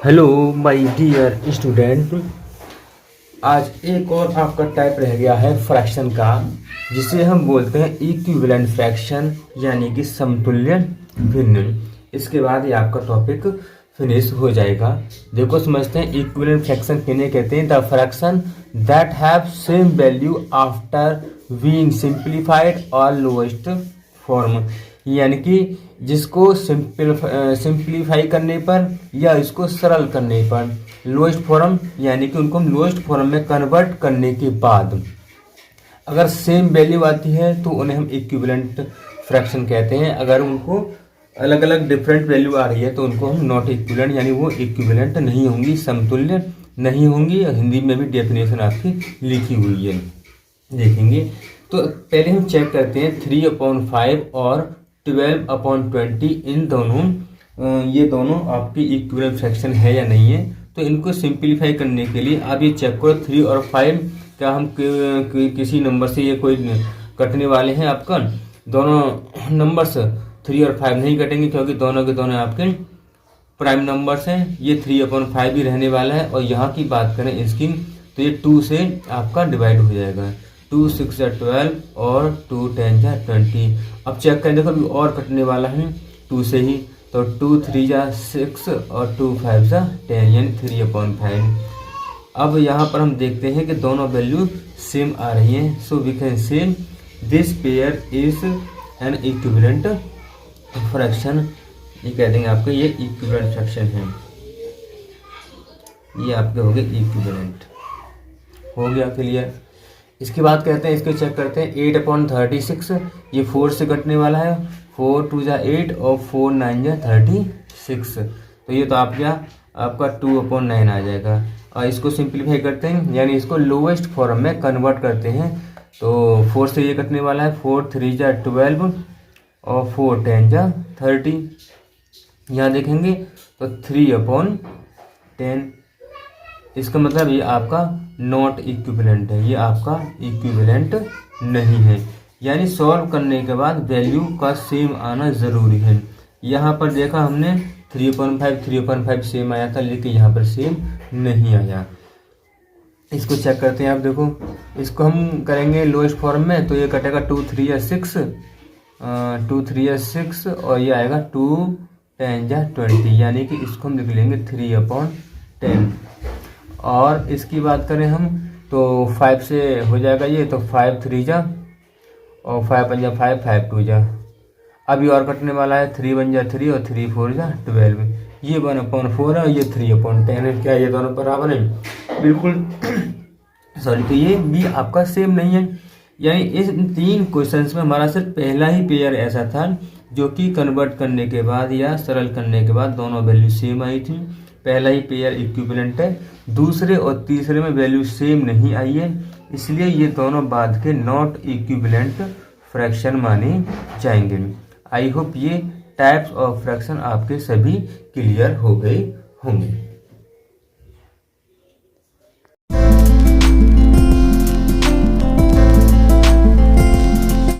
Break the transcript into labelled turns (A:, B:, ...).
A: Hello my dear student. आज एक और आपका टाइप रह गया है फ्रैक्शन का, जिसे हम बोलते हैं इक्विवेलेंट फ्रैक्शन यानी कि समतुल्य भिन्न। इसके बाद ये आपका टॉपिक फिनिश हो जाएगा। देखो समझते हैं इक्विवेलेंट फ्रैक्शन किन्हें कहते हैं। The fraction that have same value after being simplified और लोएस्ट फॉर्म, यानी कि जिसको सिंप्लीफाई करने पर या इसको सरल करने पर लोएस्ट फॉर्म, यानी कि उनको हम लोएस्ट फॉर्म में कन्वर्ट करने के बाद अगर सेम वैल्यू आती है तो उन्हें हम इक्विवेलेंट फ्रैक्शन कहते हैं। अगर उनको अलग अलग डिफरेंट वैल्यू आ रही है तो उनको हम नॉट इक्विवेलेंट, यानी वो इक्विवेलेंट नहीं होंगी, समतुल्य नहीं होंगी। हिंदी में भी डेफिनेशन आपकी लिखी हुई है, देखेंगे। तो पहले हम चेक करते हैं 3/5 और 12/20 इन दोनों, ये दोनों आपकी इक्विवेलेंट फ्रैक्शन है या नहीं है। तो इनको सिंप्लीफाई करने के लिए आप ये चेक करो 3 और 5 क्या हम किसी नंबर से ये कोई कटने वाले हैं। आपका दोनों नंबर्स 3 और 5 नहीं कटेंगे, क्योंकि दोनों के दोनों आपके प्राइम नंबर्स हैं। ये 3/5 ही रहने वाला है। और यहाँ की बात करें इसकी, तो ये 2 से आपका डिवाइड हो जाएगा। 2 6 12 और 2 10 20। अब चेक करें, देखो अभी और कटने वाला है 2 से ही, तो 2 3 6 और 2 5 10, यानी 3/5। अब यहाँ पर हम देखते हैं कि दोनों वैल्यू सेम आ रही हैं। So we can say this pair is an equivalent fraction. ये कह देंगे आपके ये इक्विवेलेंट फ्रैक्शन है। ये आपके हो गए इक्विवेलेंट, हो गया क्लियर। इसके बाद कहते हैं, इसको चेक करते हैं 8/36, ये 4 से कटने वाला है। 4 2 8 और 4 9 36। तो ये तो आपका 2/9 आ जाएगा। और इसको सिंप्लीफाई करते हैं, यानी इसको लोवेस्ट फॉर्म में कन्वर्ट करते हैं। तो 4 से ये कटने वाला है। 4 3 12 और 4 10 30। यहाँ देखेंगे तो 3/10। इसका मतलब ये आपका नॉट इक्विवेलेंट है, ये आपका इक्विवेलेंट नहीं है। यानी सॉल्व करने के बाद वैल्यू का सेम आना ज़रूरी है। यहाँ पर देखा हमने 3/5 सेम आया था, लेकिन यहाँ पर सेम नहीं आया। इसको चेक करते हैं। आप देखो, इसको हम करेंगे लोएस्ट फॉर्म में, तो ये कटेगा 2 3 6 2 3 6 और ये आएगा 2 10 20, यानी कि इसको हम लिख लेंगे 3/10। और इसकी बात करें हम तो 5 से हो जाएगा ये, तो 5 3 और 5 5 5 5 2। अभी और कटने वाला है 3 1 3 और 3 4 12। ये 1/4 है, ये 3/10 है। क्या ये दोनों बराबर है? बिल्कुल सॉरी। तो ये भी आपका सेम नहीं है। यानी इस 3 क्वेश्चंस में हमारा सिर्फ पहला ही पेयर ऐसा था जो कि कन्वर्ट करने के बाद या सरल करने के बाद दोनों वैल्यू सेम आई थी। पहला ही पेयर इक्विवेलेंट है। दूसरे और तीसरे में वैल्यू सेम नहीं आई है, इसलिए ये दोनों बाद के नॉट इक्विवेलेंट फ्रैक्शन माने जाएंगे। आई होप ये टाइप्स ऑफ फ्रैक्शन आपके सभी क्लियर हो गए होंगे।